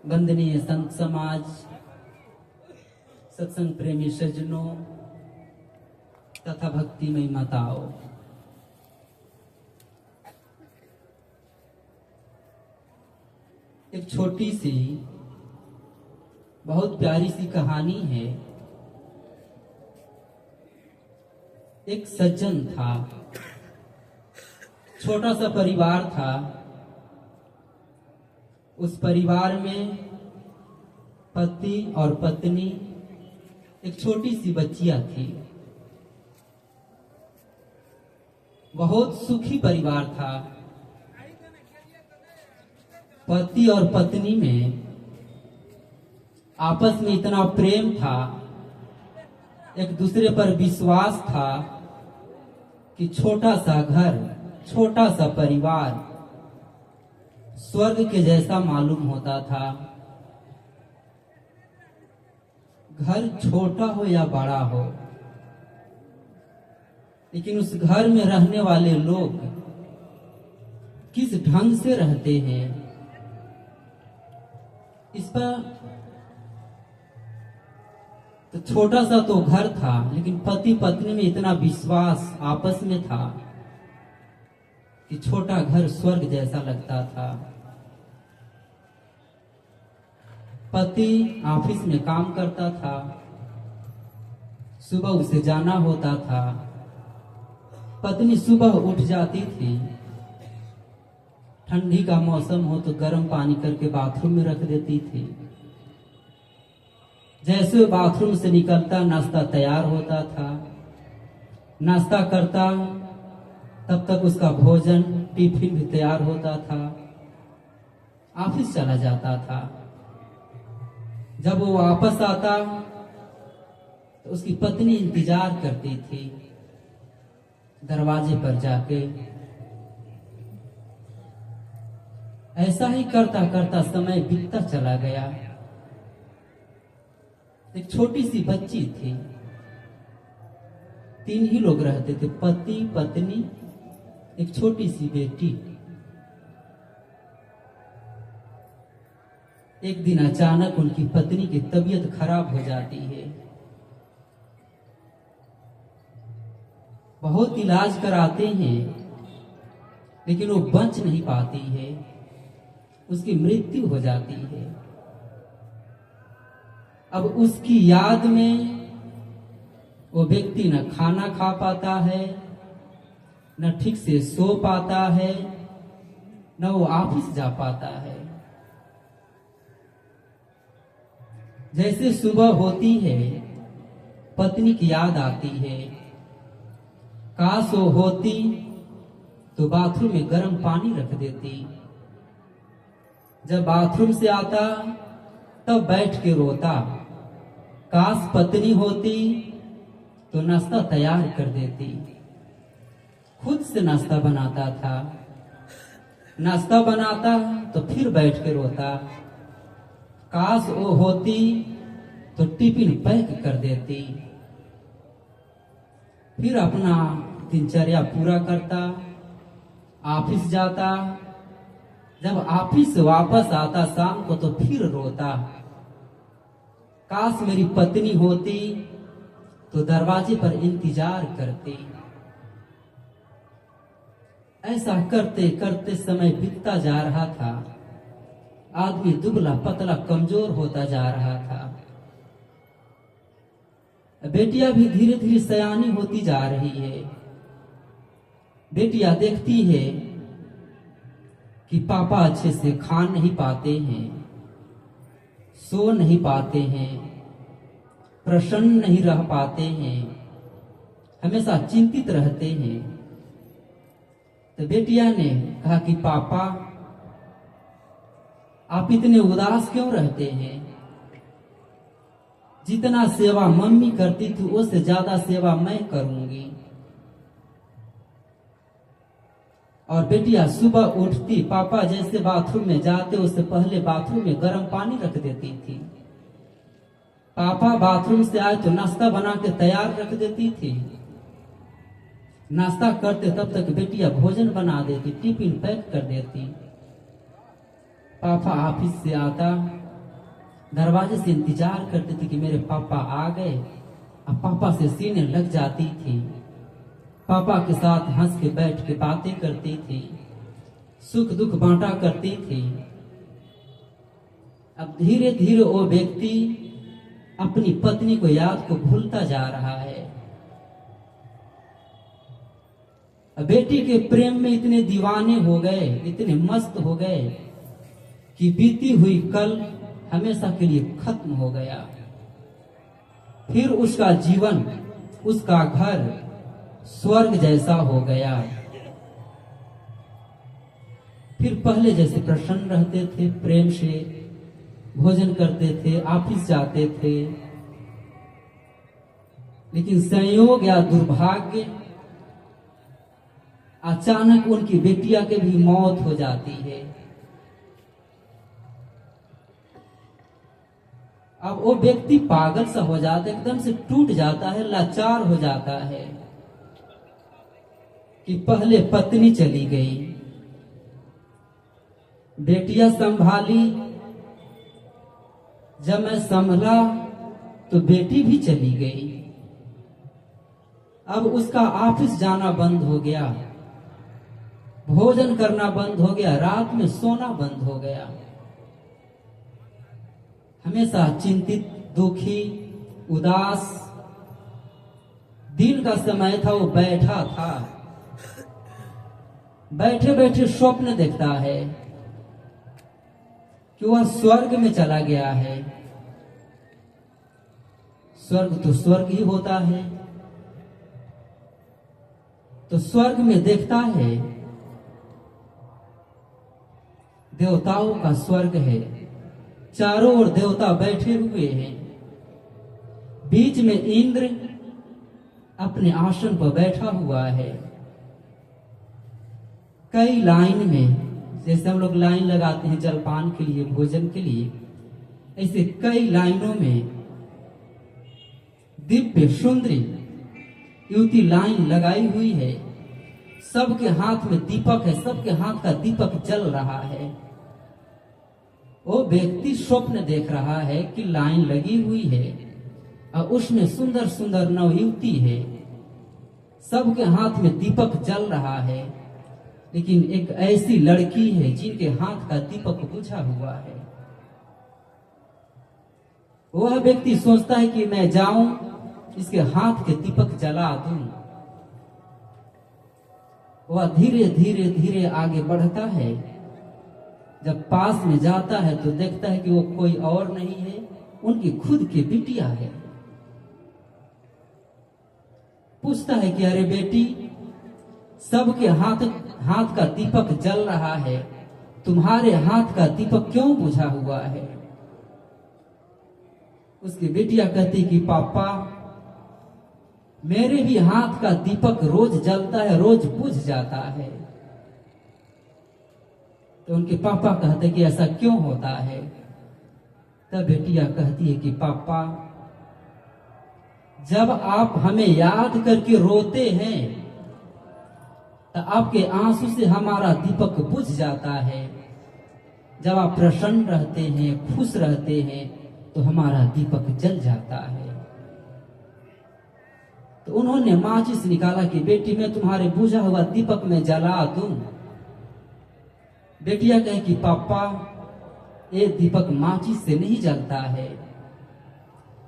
वंदनीय संत समाज, सत्संग प्रेमी सज्जनों तथा भक्तिमय माताओं, एक छोटी सी बहुत प्यारी सी कहानी है। एक सज्जन था, छोटा सा परिवार था। उस परिवार में पति और पत्नी, एक छोटी सी बच्चियां थी। बहुत सुखी परिवार था। पति और पत्नी में आपस में इतना प्रेम था, एक दूसरे पर विश्वास था कि छोटा सा घर, छोटा सा परिवार स्वर्ग के जैसा मालूम होता था। घर छोटा हो या बड़ा हो, लेकिन उस घर में रहने वाले लोग किस ढंग से रहते हैं, इस पर तो छोटा सा तो घर था, लेकिन पति पत्नी में इतना विश्वास आपस में था कि छोटा घर स्वर्ग जैसा लगता था। पति ऑफिस में काम करता था, सुबह उसे जाना होता था। पत्नी सुबह उठ जाती थी, ठंडी का मौसम हो तो गर्म पानी करके बाथरूम में रख देती थी। जैसे बाथरूम से निकलता नाश्ता तैयार होता था, नाश्ता करता तब तक उसका भोजन टिफिन भी तैयार होता था, ऑफिस चला जाता था। जब वो वापस आता तो उसकी पत्नी इंतजार करती थी दरवाजे पर जाके। ऐसा ही करता करता समय बीतता चला गया। एक छोटी सी बच्ची थी, 3 ही लोग रहते थे, पति पत्नी, एक छोटी सी बेटी। एक दिन अचानक उनकी पत्नी की तबीयत खराब हो जाती है। बहुत इलाज कराते हैं, लेकिन वो बच नहीं पाती है, उसकी मृत्यु हो जाती है। अब उसकी याद में वो व्यक्ति न खाना खा पाता है, न ठीक से सो पाता है, न वो ऑफिस जा पाता है। जैसे सुबह होती है, पत्नी की याद आती है। काश वो होती तो बाथरूम में गर्म पानी रख देती। जब बाथरूम से आता तब बैठ के रोता। काश पत्नी होती तो नाश्ता तैयार कर देती। खुद से नाश्ता बनाता था, नाश्ता बनाता तो फिर बैठ के रोता। काश वो होती तो टिफिन पैक कर देती। फिर अपना दिनचर्या पूरा करता, ऑफिस जाता। जब ऑफिस से वापस आता शाम को तो फिर रोता। काश मेरी पत्नी होती तो दरवाजे पर इंतजार करती। ऐसा करते करते समय बीतता जा रहा था। आदमी दुबला पतला कमजोर होता जा रहा था। बेटियां भी धीरे धीरे सयानी होती जा रही है। बेटियां देखती है कि पापा अच्छे से खा नहीं पाते हैं, सो नहीं पाते हैं, प्रसन्न नहीं रह पाते हैं, हमेशा चिंतित रहते हैं। तो बेटिया ने कहा कि पापा आप इतने उदास क्यों रहते हैं? जितना सेवा मम्मी करती थी उससे ज्यादा सेवा मैं करूंगी। और बेटिया सुबह उठती, पापा जैसे बाथरूम में जाते उससे पहले बाथरूम में गर्म पानी रख देती थी। पापा बाथरूम से आए तो नाश्ता बना के तैयार रख देती थी। नाश्ता करते तब तक बेटिया भोजन बना देती, टिफिन पैक कर देती। पापा ऑफिस से आता दरवाजे से इंतजार करते थे कि मेरे पापा आ गए। अब पापा से सीने लग जाती थी, पापा के साथ हंस के बैठ के बातें करती थी, सुख दुख बांटा करती थी। अब धीरे धीरे वो व्यक्ति अपनी पत्नी को याद को भूलता जा रहा है। बेटी के प्रेम में इतने दीवाने हो गए, इतने मस्त हो गए कि बीती हुई कल हमेशा के लिए खत्म हो गया। फिर उसका जीवन, उसका घर स्वर्ग जैसा हो गया। फिर पहले जैसे प्रसन्न रहते थे, प्रेम से भोजन करते थे, ऑफिस जाते थे, लेकिन संयोग या दुर्भाग्य अचानक उनकी बेटिया के भी मौत हो जाती है। अब वो व्यक्ति पागल सा हो जाता है, एकदम से टूट जाता है, लाचार हो जाता है कि पहले पत्नी चली गई, बेटियां संभाली, जब मैं संभला तो बेटी भी चली गई। अब उसका ऑफिस जाना बंद हो गया, भोजन करना बंद हो गया, रात में सोना बंद हो गया। हमेशा चिंतित, दुखी, उदास। दिन का समय था, वो बैठा था, बैठे बैठे स्वप्न देखता है कि वह स्वर्ग में चला गया है। स्वर्ग तो स्वर्ग ही होता है। तो स्वर्ग में देखता है देवताओं का स्वर्ग है, चारों ओर देवता बैठे हुए हैं, बीच में इंद्र अपने आसन पर बैठा हुआ है। कई लाइन में, जैसे हम लोग लाइन लगाते हैं जलपान के लिए, भोजन के लिए, ऐसे कई लाइनों में दिव्य सुंदरी युवती लाइन लगाई हुई है। सबके हाथ में दीपक है, सबके हाथ का दीपक जल रहा है। वो व्यक्ति स्वप्न देख रहा है कि लाइन लगी हुई है और उसमें सुंदर सुंदर नवयुवती है, सबके हाथ में दीपक जल रहा है, लेकिन एक ऐसी लड़की है जिनके हाथ का दीपक बुझा हुआ है। वह व्यक्ति सोचता है कि मैं जाऊं, इसके हाथ के दीपक जला दूं। वह धीरे धीरे धीरे आगे बढ़ता है। जब पास में जाता है तो देखता है कि वो कोई और नहीं है, उनकी खुद की बिटिया है। पूछता है कि अरे बेटी, सबके हाथ का दीपक जल रहा है, तुम्हारे हाथ का दीपक क्यों बुझा हुआ है? उसकी बेटिया कहती कि पापा, मेरे भी हाथ का दीपक रोज जलता है, रोज बुझ जाता है। तो उनके पापा कहते कि ऐसा क्यों होता है? तब बेटिया कहती है कि पापा, जब आप हमें याद करके रोते हैं तो आपके आंसू से हमारा दीपक बुझ जाता है। जब आप प्रसन्न रहते हैं, खुश रहते हैं, तो हमारा दीपक जल जाता है। तो उन्होंने माचिस निकाला कि बेटी, मैं तुम्हारे बुझा हुआ दीपक में जला दूं। बेटिया कहे कि पापा, ये दीपक माचिस से नहीं जलता है।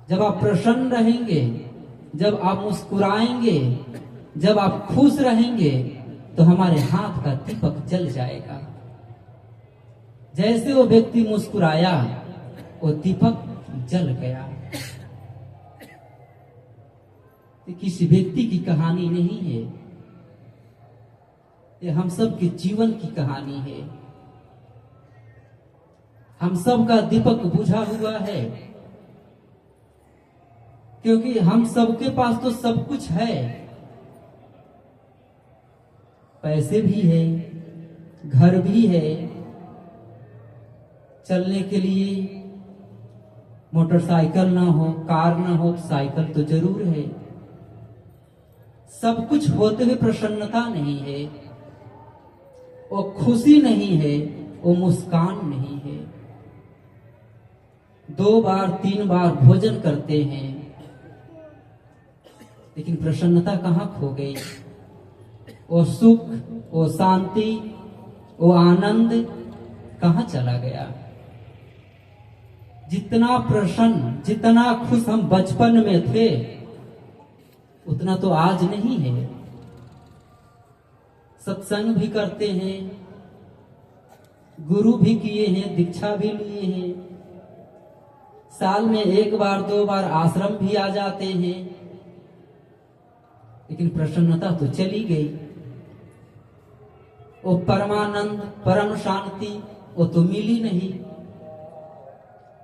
जब आप प्रसन्न रहेंगे, जब आप मुस्कुराएंगे, जब आप खुश रहेंगे, तो हमारे हाथ का दीपक जल जाएगा। जैसे वो व्यक्ति मुस्कुराया, वो दीपक जल गया। ये किसी व्यक्ति की कहानी नहीं है, ये हम सब के जीवन की कहानी है। हम सब का दीपक बुझा हुआ है, क्योंकि हम सबके पास तो सब कुछ है। पैसे भी है, घर भी है, चलने के लिए मोटरसाइकिल ना हो, कार ना हो, साइकिल तो जरूर है। सब कुछ होते हुए प्रसन्नता नहीं है, वो खुशी नहीं है, वो मुस्कान नहीं है। 2 बार 3 बार भोजन करते हैं, लेकिन प्रसन्नता कहाँ खो गई? वो सुख, वो शांति, वो आनंद कहाँ चला गया? जितना प्रसन्न, जितना खुश हम बचपन में थे, उतना तो आज नहीं है। सत्संग भी करते हैं, गुरु भी किए हैं, दीक्षा भी लिए हैं, साल में 1 बार 2 बार आश्रम भी आ जाते हैं, लेकिन प्रसन्नता तो चली गई। वो परमानंद, परम शांति वो तो मिली नहीं।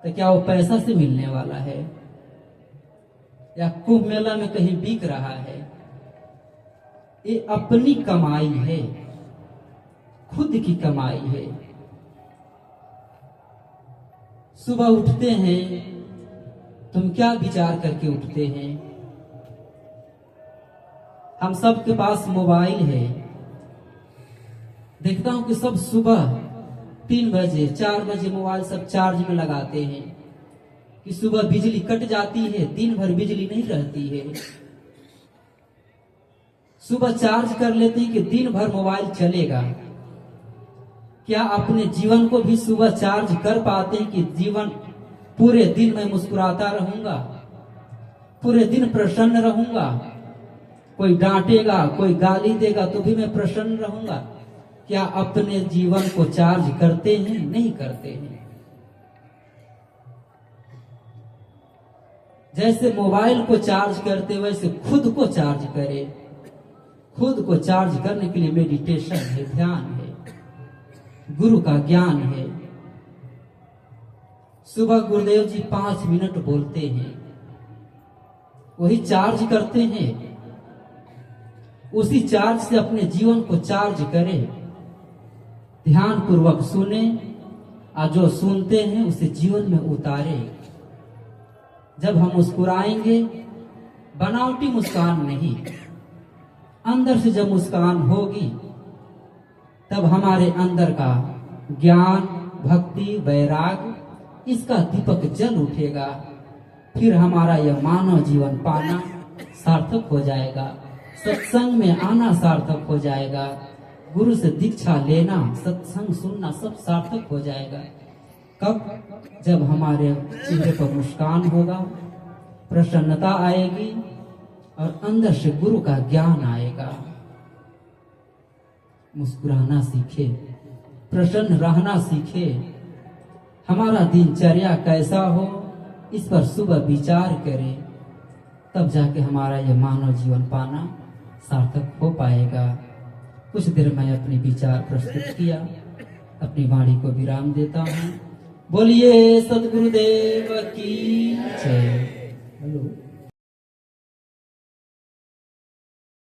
तो क्या वो पैसा से मिलने वाला है या कुंभ मेला में कहीं बिक रहा है? ये अपनी कमाई है, खुद की कमाई है। सुबह उठते हैं, तुम क्या विचार करके उठते हैं? हम सब के पास मोबाइल है। देखता हूं कि सब सुबह 3 बजे 4 बजे मोबाइल सब चार्ज में लगाते हैं कि सुबह बिजली कट जाती है, दिन भर बिजली नहीं रहती है। सुबह चार्ज कर लेते हैं कि दिन भर मोबाइल चलेगा। क्या अपने जीवन को भी सुबह चार्ज कर पाते हैं कि जीवन पूरे दिन मैं मुस्कुराता रहूंगा, पूरे दिन प्रसन्न रहूंगा? कोई डांटेगा, कोई गाली देगा तो भी मैं प्रसन्न रहूंगा। क्या अपने जीवन को चार्ज करते हैं? नहीं करते हैं। जैसे मोबाइल को चार्ज करते वैसे खुद को चार्ज करें। खुद को चार्ज करने के लिए मेडिटेशन है, ध्यान है, गुरु का ज्ञान है। सुबह गुरुदेव जी 5 मिनट बोलते हैं, वही चार्ज करते हैं। उसी चार्ज से अपने जीवन को चार्ज करें, ध्यान पूर्वक सुने और जो सुनते हैं उसे जीवन में उतारे। जब हम मुस्कुराएंगे, बनावटी मुस्कान नहीं, अंदर से जब मुस्कान होगी तब हमारे अंदर का ज्ञान, भक्ति, वैराग इसका दीपक जल उठेगा। फिर हमारा यह मानव जीवन पाना सार्थक हो जाएगा, सत्संग में आना सार्थक हो जाएगा, गुरु से दीक्षा लेना, सत्संग सुनना सब सार्थक हो जाएगा। कब? जब हमारे चेहरे पर मुस्कान होगा, प्रसन्नता आएगी और अंदर से गुरु का ज्ञान आएगा। मुस्कुराना सीखे, प्रसन्न रहना सीखे। हमारा दिनचर्या कैसा हो इस पर सुबह विचार करें, तब जाके हमारा यह मानव जीवन पाना सार्थक हो पाएगा। कुछ देर मैं अपने विचार प्रस्तुत किया, अपनी वाणी को विराम देता हूँ। बोलिए सद्गुरुदेव की